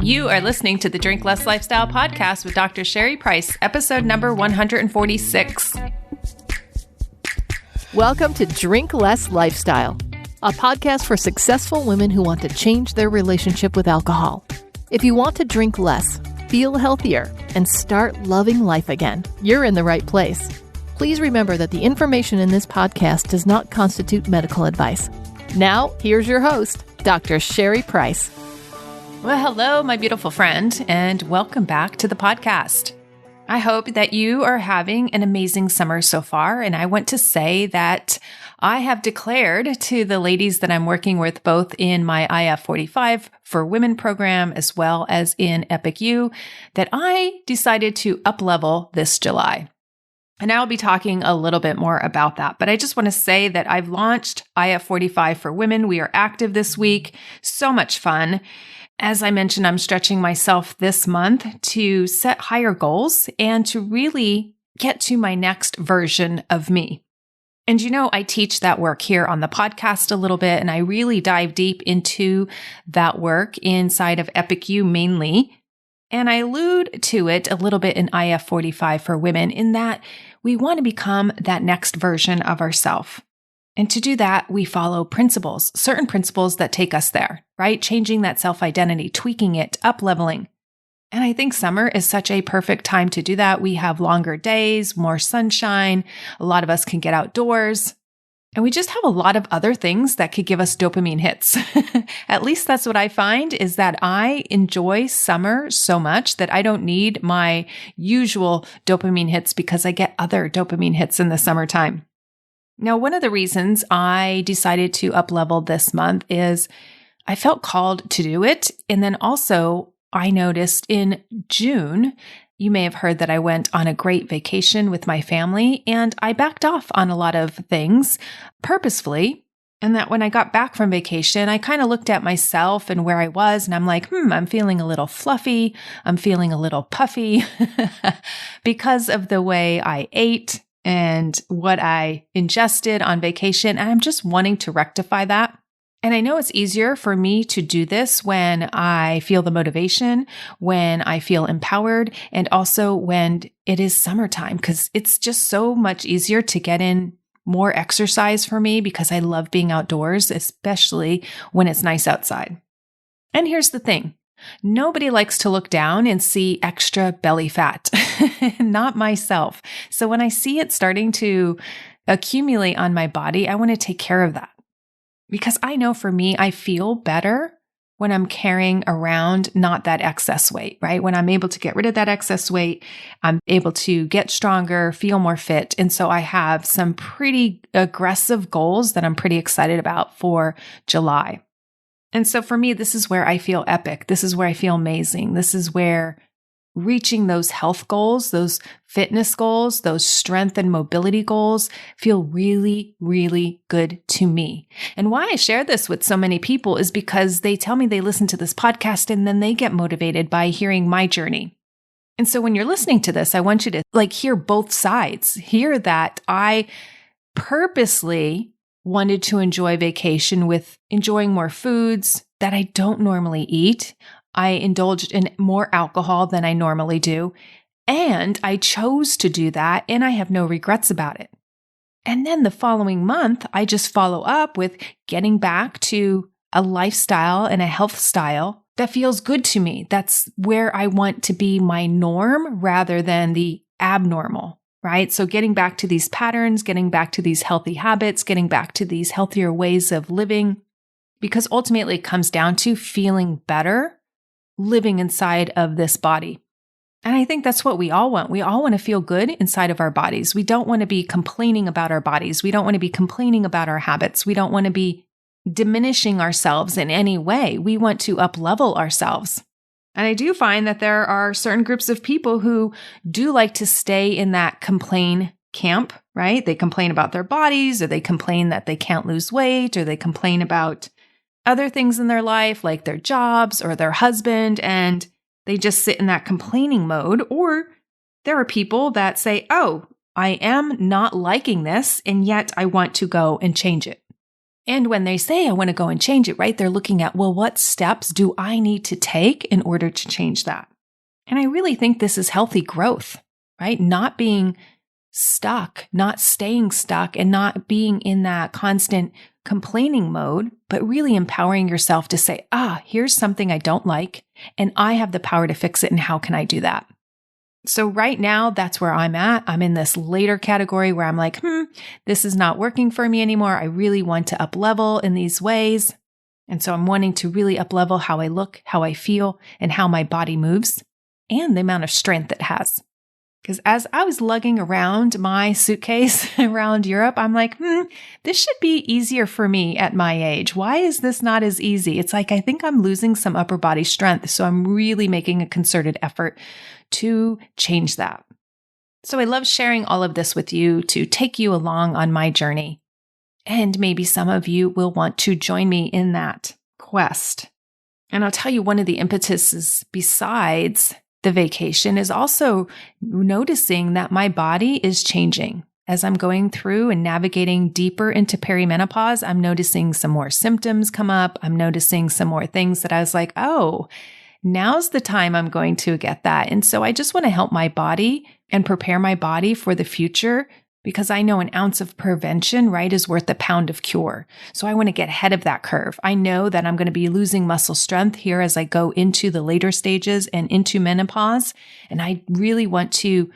You are listening to the Drink Less Lifestyle podcast with Dr. Sherry Price, episode number 146. Welcome to Drink Less Lifestyle, a podcast for successful women who want to change their relationship with alcohol. If you want to drink less, feel healthier, and start loving life again, you're in the right place. Please remember that the information in this podcast does not constitute medical advice. Now, here's your host, Dr. Sherry Price. Well, hello, my beautiful friend, and welcome back to the podcast. I hope that you are having an amazing summer so far, and I want to say that I have declared to the ladies that I'm working with both in my IF45 for Women program as well as in Epic U that I decided to up-level this July. And I'll be talking a little bit more about that. But I just want to say that I've launched IF45 for Women. We are active this week. So much fun. As I mentioned, I'm stretching myself this month to set higher goals and to really get to my next version of me. And you know, I teach that work here on the podcast a little bit, and I really dive deep into that work inside of Epic U mainly. And I allude to it a little bit in IF45 for Women in that we want to become that next version of ourselves. And to do that, we follow principles, certain principles that take us there, right? Changing that self-identity, tweaking it, up-leveling. And I think summer is such a perfect time to do that. We have longer days, more sunshine. A lot of us can get outdoors. And we just have a lot of other things that could give us dopamine hits. At least that's what I find is that I enjoy summer so much that I don't need my usual dopamine hits because I get other dopamine hits in the summertime. Now, one of the reasons I decided to up-level this month is I felt called to do it. And then also I noticed in June, you may have heard that I went on a great vacation with my family and I backed off on a lot of things purposefully. And that when I got back from vacation, I kind of looked at myself and where I was and I'm like, I'm feeling a little fluffy. I'm feeling a little puffy because of the way I ate and what I ingested on vacation. And I'm just wanting to rectify that. And I know it's easier for me to do this when I feel the motivation, when I feel empowered, and also when it is summertime, because it's just so much easier to get in more exercise for me because I love being outdoors, especially when it's nice outside. And here's the thing. Nobody likes to look down and see extra belly fat, not myself. So when I see it starting to accumulate on my body, I want to take care of that. Because I know for me, I feel better when I'm carrying around not that excess weight, right? When I'm able to get rid of that excess weight, I'm able to get stronger, feel more fit. And so I have some pretty aggressive goals that I'm pretty excited about for July. And so for me, this is where I feel epic. This is where I feel amazing. This is where reaching those health goals, those fitness goals, those strength and mobility goals feel really, really good to me. And why I share this with so many people is because they tell me they listen to this podcast and then they get motivated by hearing my journey. And so when you're listening to this, I want you to hear both sides. Hear that I purposely wanted to enjoy vacation with enjoying more foods that I don't normally eat. I indulged in more alcohol than I normally do, and I chose to do that, and I have no regrets about it. And then the following month, I just follow up with getting back to a lifestyle and a health style that feels good to me. That's where I want to be my norm rather than the abnormal, right? So getting back to these patterns, getting back to these healthy habits, getting back to these healthier ways of living, because ultimately it comes down to feeling better living inside of this body. And I think that's what we all want. We all want to feel good inside of our bodies. We don't want to be complaining about our bodies. We don't want to be complaining about our habits. We don't want to be diminishing ourselves in any way. We want to up-level ourselves. And I do find that there are certain groups of people who do like to stay in that complain camp, right? They complain about their bodies, or they complain that they can't lose weight, or they complain about other things in their life, like their jobs or their husband, and they just sit in that complaining mode. Or there are people that say, oh, I am not liking this, and yet I want to go and change it. And when they say, I want to go and change it, right? They're looking at, well, what steps do I need to take in order to change that? And I really think this is healthy growth, right? Not being stuck, not staying stuck, and not being in that constant complaining mode, but really empowering yourself to say, here's something I don't like, and I have the power to fix it. And how can I do that? So right now, that's where I'm at. I'm in this later category where I'm like, this is not working for me anymore. I really want to up level in these ways. And so I'm wanting to really up level how I look, how I feel, and how my body moves, and the amount of strength it has. Because as I was lugging around my suitcase around Europe, I'm like, this should be easier for me at my age. Why is this not as easy? It's like, I think I'm losing some upper body strength. So I'm really making a concerted effort to change that. So I love sharing all of this with you to take you along on my journey. And maybe some of you will want to join me in that quest. And I'll tell you, one of the impetuses besides the vacation is also noticing that my body is changing. As I'm going through and navigating deeper into perimenopause, I'm noticing some more symptoms come up. I'm noticing some more things that I was like, now's the time I'm going to get that. And so I just want to help my body and prepare my body for the future, because I know an ounce of prevention, right, is worth a pound of cure. So I want to get ahead of that curve. I know that I'm going to be losing muscle strength here as I go into the later stages and into menopause. And I really want to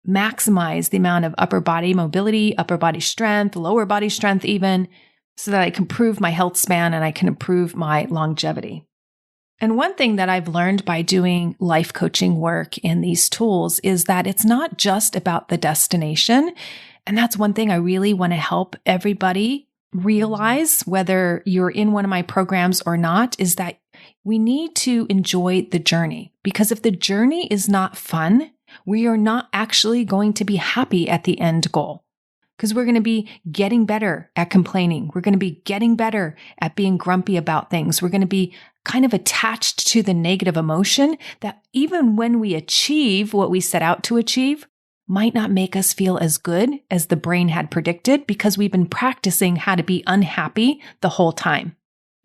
maximize the amount of upper body mobility, upper body strength, lower body strength even, so that I can improve my health span and I can improve my longevity. And one thing that I've learned by doing life coaching work in these tools is that it's not just about the destination. And that's one thing I really want to help everybody realize, whether you're in one of my programs or not, is that we need to enjoy the journey. Because if the journey is not fun, we are not actually going to be happy at the end goal. Because we're going to be getting better at complaining. We're going to be getting better at being grumpy about things. We're going to be kind of attached to the negative emotion that even when we achieve what we set out to achieve, might not make us feel as good as the brain had predicted, because we've been practicing how to be unhappy the whole time.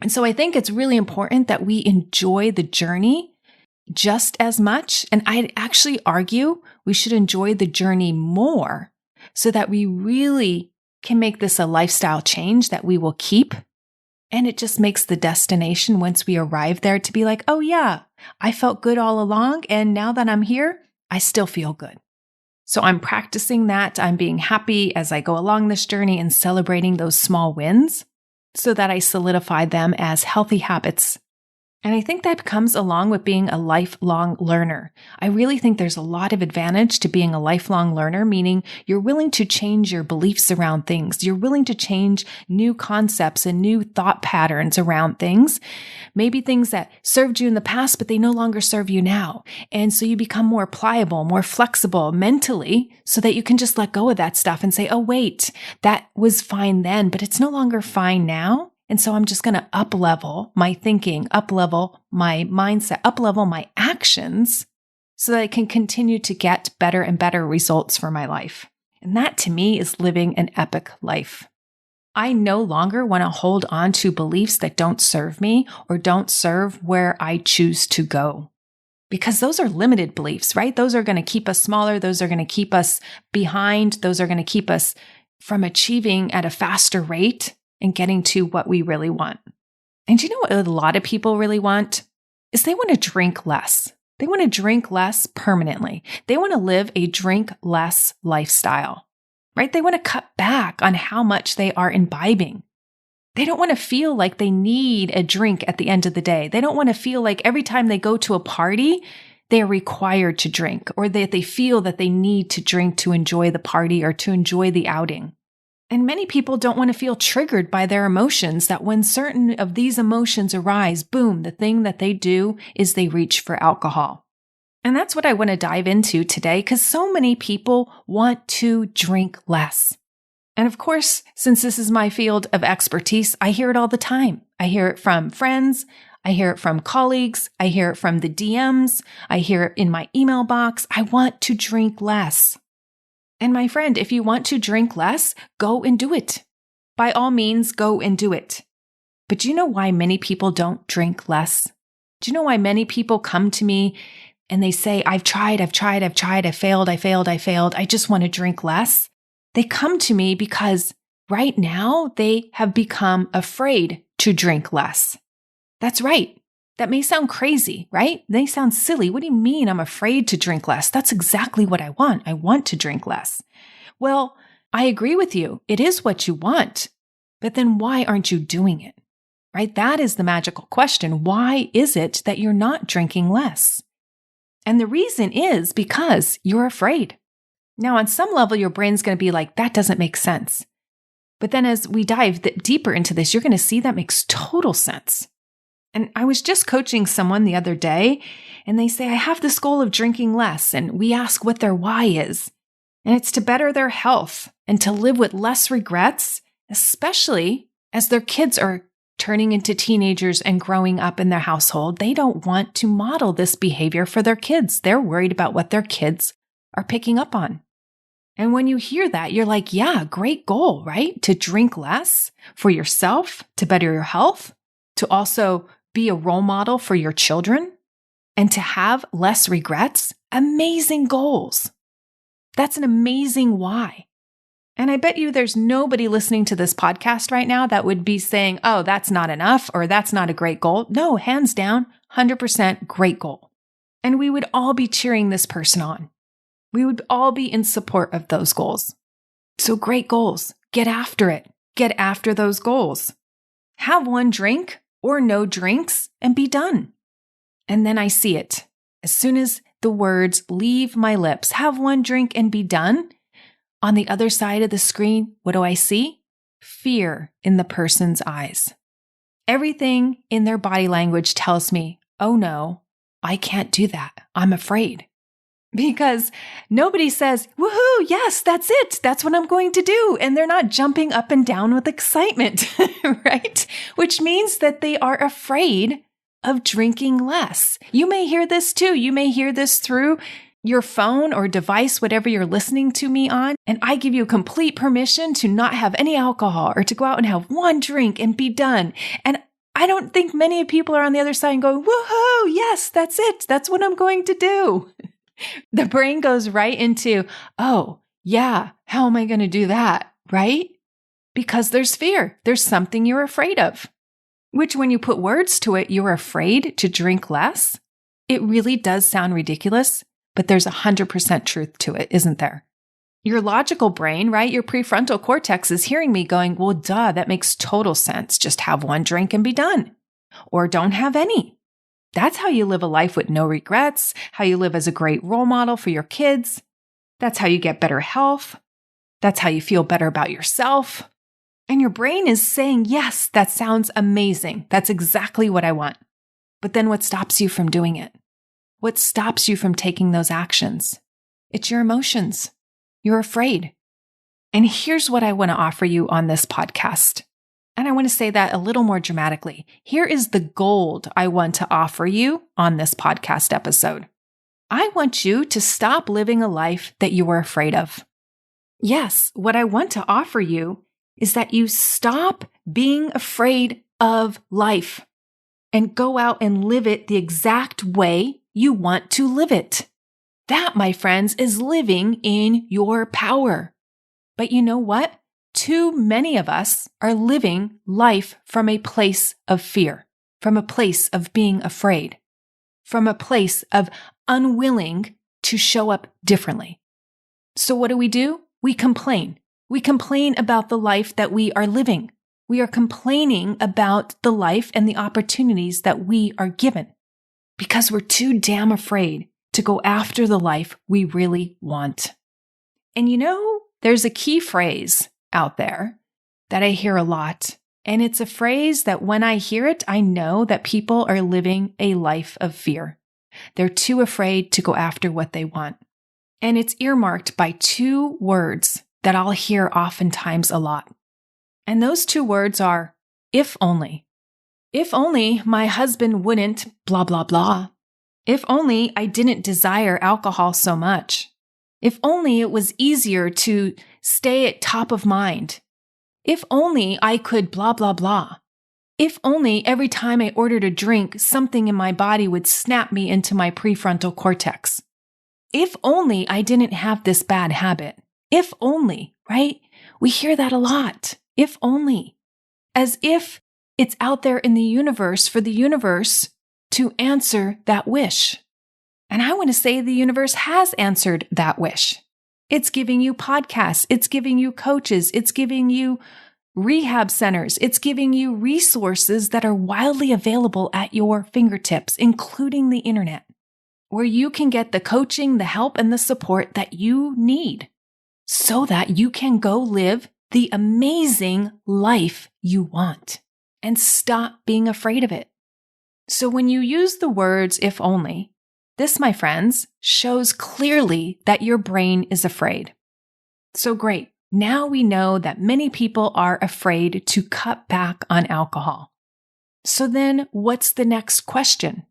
And so I think it's really important that we enjoy the journey just as much. And I'd actually argue we should enjoy the journey more, so that we really can make this a lifestyle change that we will keep. And it just makes the destination, once we arrive there, to be like, oh yeah, I felt good all along. And now that I'm here, I still feel good. So I'm practicing that. I'm being happy as I go along this journey and celebrating those small wins so that I solidify them as healthy habits. And I think that comes along with being a lifelong learner. I really think there's a lot of advantage to being a lifelong learner, meaning you're willing to change your beliefs around things. You're willing to change new concepts and new thought patterns around things. Maybe things that served you in the past, but they no longer serve you now. And so you become more pliable, more flexible mentally, so that you can just let go of that stuff and say, oh, wait, that was fine then, but it's no longer fine now. And so I'm just going to up-level my thinking, up-level my mindset, up-level my actions so that I can continue to get better and better results for my life. And that to me is living an epic life. I no longer want to hold on to beliefs that don't serve me or don't serve where I choose to go. Because those are limited beliefs, right? Those are going to keep us smaller. Those are going to keep us behind. Those are going to keep us from achieving at a faster rate and getting to what we really want. And you know what a lot of people really want? Is they want to drink less. They want to drink less permanently. They want to live a drink less lifestyle, right? They want to cut back on how much they are imbibing. They don't want to feel like they need a drink at the end of the day. They don't want to feel like every time they go to a party, they are required to drink, or that they feel that they need to drink to enjoy the party or to enjoy the outing. And many people don't want to feel triggered by their emotions, that when certain of these emotions arise, boom, the thing that they do is they reach for alcohol. And that's what I want to dive into today, because so many people want to drink less. And of course, since this is my field of expertise, I hear it all the time. I hear it from friends. I hear it from colleagues. I hear it from the DMs. I hear it in my email box. I want to drink less. And my friend, if you want to drink less, go and do it. by all means, go and do it. But do you know why many people don't drink less? Do you know why many people come to me and they say, I've tried, I failed, I just want to drink less? They come to me because right now they have become afraid to drink less. That's right. That may sound crazy, right? They sound silly. What do you mean I'm afraid to drink less? That's exactly what I want. I want to drink less. Well, I agree with you. It is what you want. But then why aren't you doing it? Right? That is the magical question. Why is it that you're not drinking less? And the reason is because you're afraid. Now, on some level, your brain's going to be like, that doesn't make sense. But then as we dive deeper into this, you're going to see that makes total sense. And I was just coaching someone the other day, and they say, I have this goal of drinking less. And we ask what their why is. And it's to better their health and to live with less regrets, especially as their kids are turning into teenagers and growing up in their household. They don't want to model this behavior for their kids. They're worried about what their kids are picking up on. And when you hear that, you're like, yeah, great goal, right? To drink less for yourself, to better your health, to also be a role model for your children, and to have less regrets. Amazing goals. That's an amazing why. And I bet you there's nobody listening to this podcast right now that would be saying, oh, that's not enough, or that's not a great goal. No, hands down, 100% great goal. And we would all be cheering this person on. We would all be in support of those goals. So great goals. Get after it. Get after those goals. Have one drink or no drinks and be done. And then I see it. As soon as the words leave my lips, have one drink and be done, on the other side of the screen, what do I see? Fear in the person's eyes. Everything in their body language tells me, oh no, I can't do that. I'm afraid. Because nobody says, woohoo, yes, that's it. That's what I'm going to do. And they're not jumping up and down with excitement, right? Which means that they are afraid of drinking less. You may hear this too. You may hear this through your phone or device, whatever you're listening to me on. And I give you complete permission to not have any alcohol or to go out and have one drink and be done. And I don't think many people are on the other side and going, woohoo, yes, that's it. That's what I'm going to do. The brain goes right into, oh, yeah, how am I going to do that? Right? Because there's fear. There's something you're afraid of, which when you put words to it, you're afraid to drink less. It really does sound ridiculous, but there's 100% truth to it, isn't there? Your logical brain, right? Your prefrontal cortex is hearing me going, well, duh, that makes total sense. Just have one drink and be done. Or don't have any. That's how you live a life with no regrets, how you live as a great role model for your kids. That's how you get better health. That's how you feel better about yourself. And your brain is saying, yes, that sounds amazing. That's exactly what I want. But then what stops you from doing it? What stops you from taking those actions? It's your emotions. You're afraid. And here's what I want to offer you on this podcast. And I want to say that a little more dramatically. Here is the gold I want to offer you on this podcast episode. I want you to stop living a life that you are afraid of. Yes, what I want to offer you is that you stop being afraid of life and go out and live it the exact way you want to live it. That, my friends, is living in your power. But you know what? Too many of us are living life from a place of fear, from a place of being afraid, from a place of unwilling to show up differently. So what do? We complain. We complain about the life that we are living. We are complaining about the life and the opportunities that we are given because we're too damn afraid to go after the life we really want. And you know, there's a key phrase out there that I hear a lot. And it's a phrase that when I hear it, I know that people are living a life of fear. They're too afraid to go after what they want. And it's earmarked by two words that I'll hear oftentimes a lot. And those two words are, if only. If only my husband wouldn't blah, blah, blah. If only I didn't desire alcohol so much. If only it was easier to stay at top of mind. If only I could blah, blah, blah. If only every time I ordered a drink, something in my body would snap me into my prefrontal cortex. If only I didn't have this bad habit. If only, right? We hear that a lot. If only. As if it's out there in the universe for the universe to answer that wish. And I want to say the universe has answered that wish. It's giving you podcasts. It's giving you coaches. It's giving you rehab centers. It's giving you resources that are widely available at your fingertips, including the internet, where you can get the coaching, the help, and the support that you need so that you can go live the amazing life you want and stop being afraid of it. So when you use the words if only, this, my friends, shows clearly that your brain is afraid. So great. Now we know that many people are afraid to cut back on alcohol. So then what's the next question?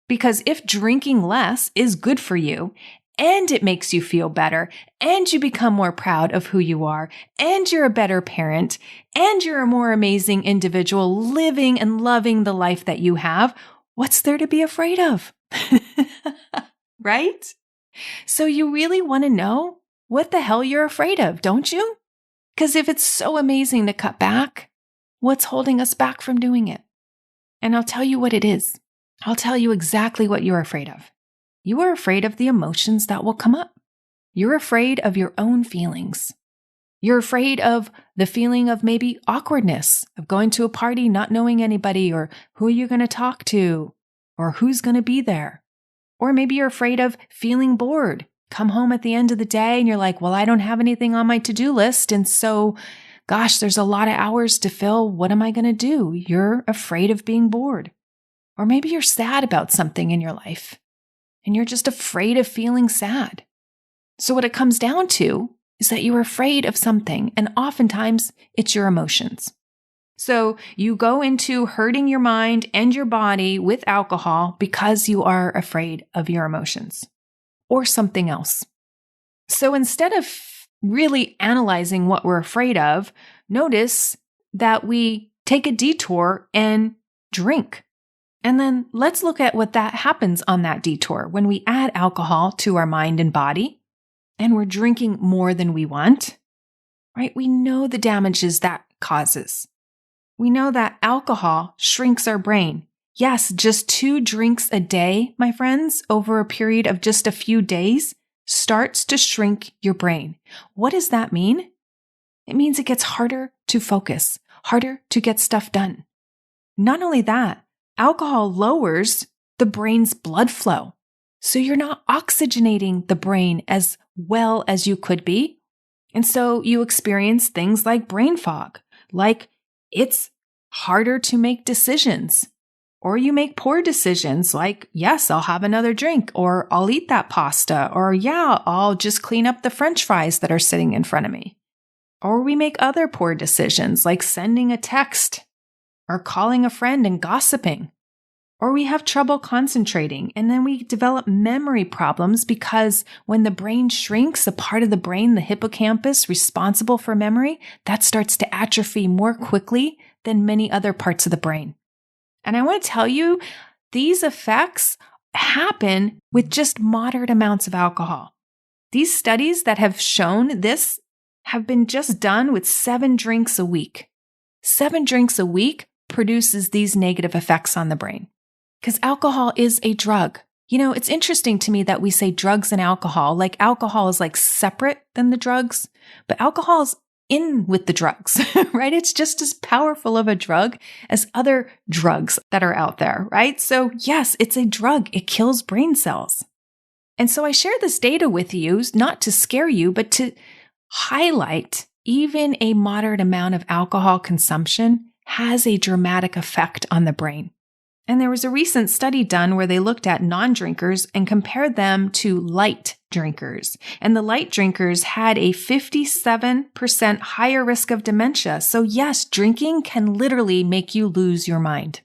Because if drinking less is good for you, and it makes you feel better, and you become more proud of who you are, and you're a better parent, and you're a more amazing individual living and loving the life that you have, what's there to be afraid of? Right? So you really want to know what the hell you're afraid of, don't you? Because if it's so amazing to cut back, what's holding us back from doing it? And I'll tell you what it is. I'll tell you exactly what you're afraid of. You are afraid of the emotions that will come up. You're afraid of your own feelings. You're afraid of the feeling of maybe awkwardness, of going to a party, not knowing anybody, or who you're going to talk to, or who's going to be there. Or maybe you're afraid of feeling bored. Come home at the end of the day and you're like, well, I don't have anything on my to-do list. And so, gosh, there's a lot of hours to fill. What am I going to do? You're afraid of being bored. Or maybe you're sad about something in your life and you're just afraid of feeling sad. So what it comes down to is that you're afraid of something, and oftentimes it's your emotions. So you go into hurting your mind and your body with alcohol because you are afraid of your emotions or something else. So instead of really analyzing what we're afraid of, notice that we take a detour and drink. And then let's look at what that happens on that detour when we add alcohol to our mind and body and we're drinking more than we want, right? We know the damages that causes. We know that alcohol shrinks our brain. Yes, just 2 drinks a day, my friends, over a period of just a few days starts to shrink your brain. What does that mean? It means it gets harder to focus, harder to get stuff done. Not only that, alcohol lowers the brain's blood flow. So you're not oxygenating the brain as well as you could be. And so you experience things like brain fog, like it's harder to make decisions, or you make poor decisions like, yes, I'll have another drink, or I'll eat that pasta, or yeah, I'll just clean up the French fries that are sitting in front of me. Or we make other poor decisions like sending a text or calling a friend and gossiping. Or we have trouble concentrating, and then we develop memory problems because when the brain shrinks, a part of the brain, the hippocampus, responsible for memory, that starts to atrophy more quickly than many other parts of the brain. And I want to tell you, these effects happen with just moderate amounts of alcohol. These studies that have shown this have been just done with 7 drinks a week. 7 drinks a week produces these negative effects on the brain. Because alcohol is a drug. You know, it's interesting to me that we say drugs and alcohol, like alcohol is like separate than the drugs, but alcohol is in with the drugs, right? It's just as powerful of a drug as other drugs that are out there, right? So yes, it's a drug. It kills brain cells. And so I share this data with you, not to scare you, but to highlight even a moderate amount of alcohol consumption has a dramatic effect on the brain. And there was a recent study done where they looked at non-drinkers and compared them to light drinkers. And the light drinkers had a 57% higher risk of dementia. So yes, drinking can literally make you lose your mind.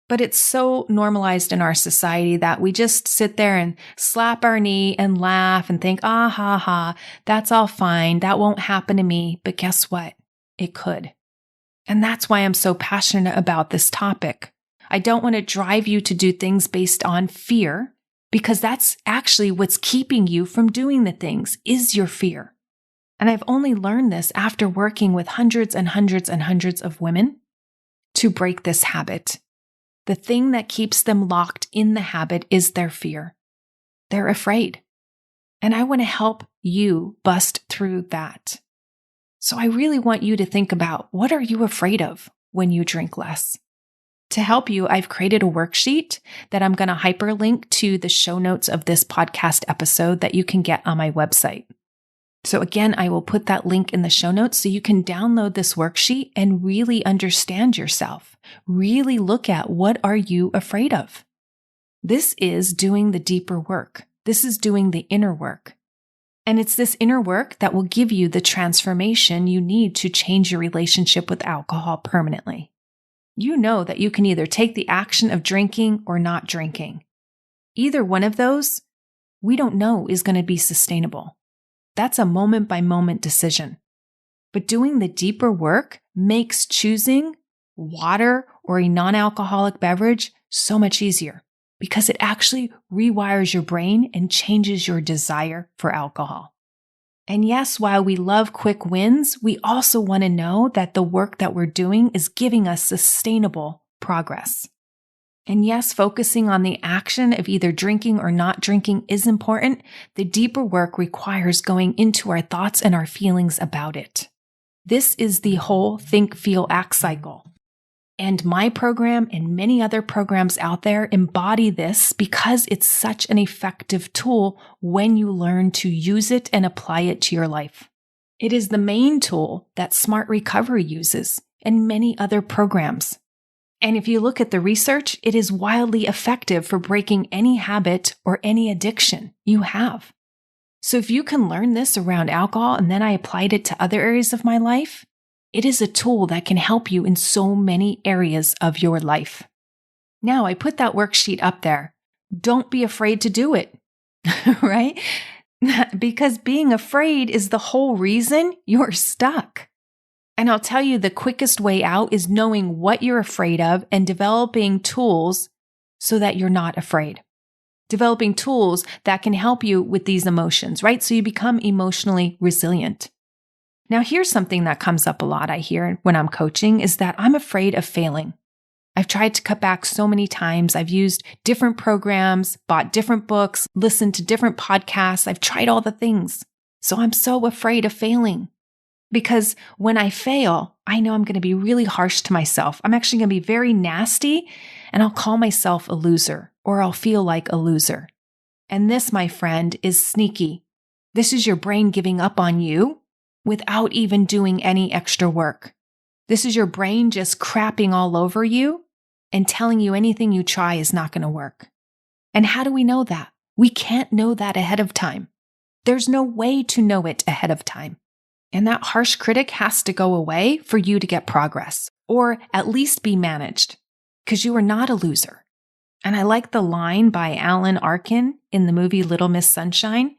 But it's so normalized in our society that we just sit there and slap our knee and laugh and think, ah, ha, ha, that's all fine. That won't happen to me. But guess what? It could. And that's why I'm so passionate about this topic. I don't want to drive you to do things based on fear, because that's actually what's keeping you from doing the things, is your fear. And I've only learned this after working with hundreds and hundreds and hundreds of women to break this habit. The thing that keeps them locked in the habit is their fear. They're afraid. And I want to help you bust through that. So I really want you to think about, what are you afraid of when you drink less? To help you, I've created a worksheet that I'm going to hyperlink to the show notes of this podcast episode that you can get on my website. So again, I will put that link in the show notes so you can download this worksheet and really understand yourself. Really look at, what are you afraid of? This is doing the deeper work. This is doing the inner work. And it's this inner work that will give you the transformation you need to change your relationship with alcohol permanently. You know that you can either take the action of drinking or not drinking. Either one of those, we don't know is going to be sustainable. That's a moment-by-moment decision. But doing the deeper work makes choosing water or a non-alcoholic beverage so much easier, because it actually rewires your brain and changes your desire for alcohol. And yes, while we love quick wins, we also want to know that the work that we're doing is giving us sustainable progress. And yes, focusing on the action of either drinking or not drinking is important. The deeper work requires going into our thoughts and our feelings about it. This is the whole think, feel, act cycle. And my program and many other programs out there embody this because it's such an effective tool when you learn to use it and apply it to your life. It is the main tool that Smart Recovery uses and many other programs. And if you look at the research, it is wildly effective for breaking any habit or any addiction you have. So if you can learn this around alcohol and then I applied it to other areas of my life, it is a tool that can help you in so many areas of your life. Now, I put that worksheet up there. Don't be afraid to do it, right? Because being afraid is the whole reason you're stuck. And I'll tell you, the quickest way out is knowing what you're afraid of and developing tools so that you're not afraid. Developing tools that can help you with these emotions, right? So you become emotionally resilient. Now, here's something that comes up a lot, I hear when I'm coaching, is that I'm afraid of failing. I've tried to cut back so many times. I've used different programs, bought different books, listened to different podcasts. I've tried all the things. So I'm so afraid of failing. Because when I fail, I know I'm going to be really harsh to myself. I'm actually going to be very nasty, and I'll call myself a loser, or I'll feel like a loser. And this, my friend, is sneaky. This is your brain giving up on you without even doing any extra work. This is your brain just crapping all over you and telling you anything you try is not going to work. And how do we know that? We can't know that ahead of time. There's no way to know it ahead of time. And that harsh critic has to go away for you to get progress, or at least be managed, because you are not a loser. And I like the line by Alan Arkin in the movie Little Miss Sunshine.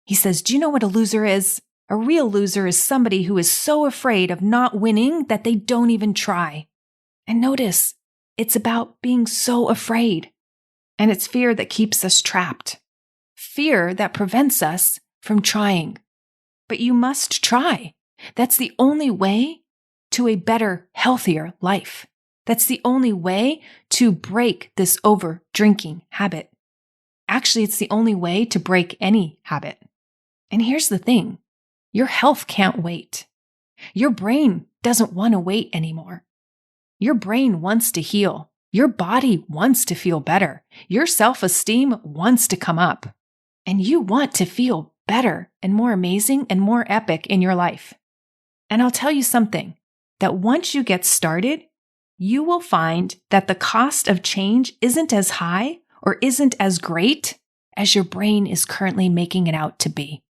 He says, "Do you know what a loser is? A real loser is somebody who is so afraid of not winning that they don't even try." And notice, it's about being so afraid. And it's fear that keeps us trapped. Fear that prevents us from trying. But you must try. That's the only way to a better, healthier life. That's the only way to break this over-drinking habit. Actually, it's the only way to break any habit. And here's the thing. Your health can't wait. Your brain doesn't want to wait anymore. Your brain wants to heal. Your body wants to feel better. Your self-esteem wants to come up. And you want to feel better and more amazing and more epic in your life. And I'll tell you something, that once you get started, you will find that the cost of change isn't as high or isn't as great as your brain is currently making it out to be.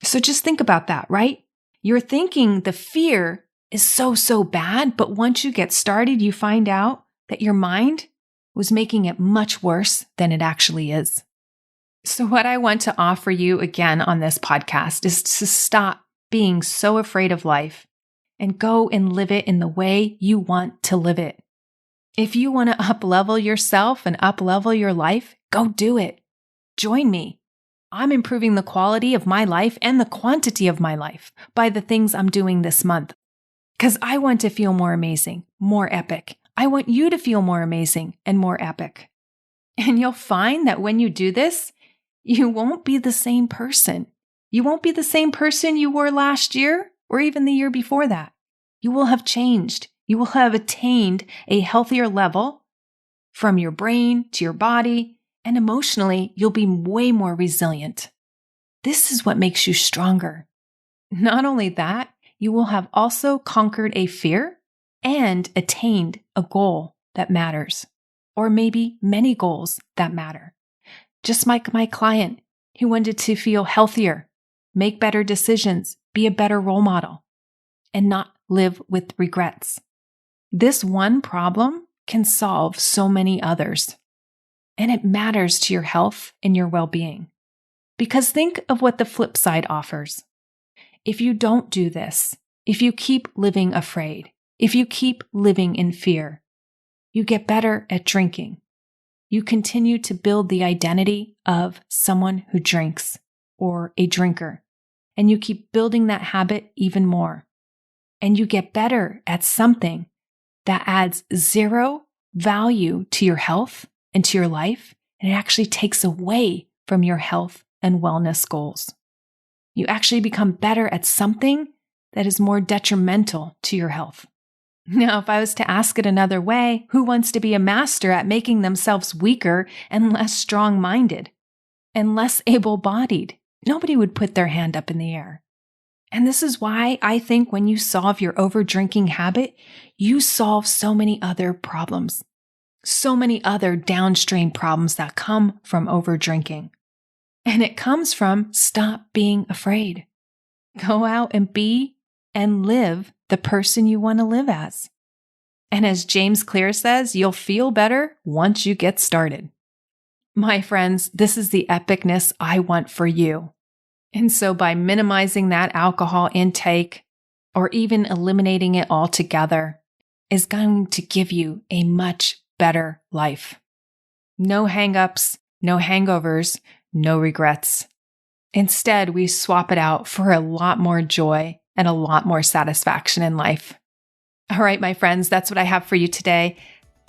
So just think about that, right? You're thinking the fear is so bad, but once you get started, you find out that your mind was making it much worse than it actually is. So what I want to offer you again on this podcast is to stop being so afraid of life and go and live it in the way you want to live it. If you want to up-level yourself and up-level your life, go do it. Join me. I'm improving the quality of my life and the quantity of my life by the things I'm doing this month. Because I want to feel more amazing, more epic. I want you to feel more amazing and more epic. And you'll find that when you do this, you won't be the same person. You won't be the same person you were last year or even the year before that. You will have changed. You will have attained a healthier level from your brain to your body, and emotionally, you'll be way more resilient. This is what makes you stronger. Not only that, you will have also conquered a fear and attained a goal that matters, or maybe many goals that matter. Just like my client who wanted to feel healthier, make better decisions, be a better role model, and not live with regrets. This one problem can solve so many others. And it matters to your health and your well-being. Because think of what the flip side offers. If you don't do this, if you keep living afraid, if you keep living in fear, you get better at drinking. You continue to build the identity of someone who drinks or a drinker, and you keep building that habit even more. And you get better at something that adds zero value to your health and to your life, and it actually takes away from your health and wellness goals. You actually become better at something that is more detrimental to your health. Now, if I was to ask it another way, who wants to be a master at making themselves weaker and less strong-minded and less able-bodied? Nobody would put their hand up in the air. And this is why I think when you solve your over-drinking habit, you solve so many other problems. So many other downstream problems that come from over-drinking. And it comes from stop being afraid. Go out and be and live the person you want to live as. And as James Clear says, you'll feel better once you get started. My friends, this is the epicness I want for you. And so by minimizing that alcohol intake or even eliminating it altogether is going to give you a much better life. No hang-ups, no hangovers, no regrets. Instead, we swap it out for a lot more joy and a lot more satisfaction in life. All right, my friends, that's what I have for you today.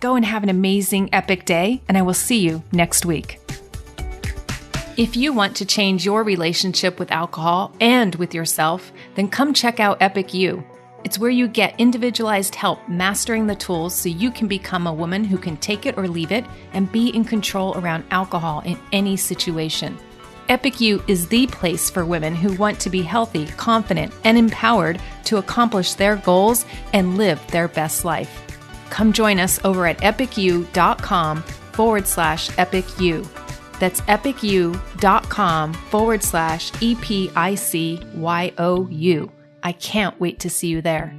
Go and have an amazing, epic day, and I will see you next week. If you want to change your relationship with alcohol and with yourself, then come check out Epic You. It's where you get individualized help mastering the tools so you can become a woman who can take it or leave it and be in control around alcohol in any situation. Epic You is the place for women who want to be healthy, confident, and empowered to accomplish their goals and live their best life. Come join us over at epicu.com/epicu. That's epicu.com/EPICYOU. I can't wait to see you there.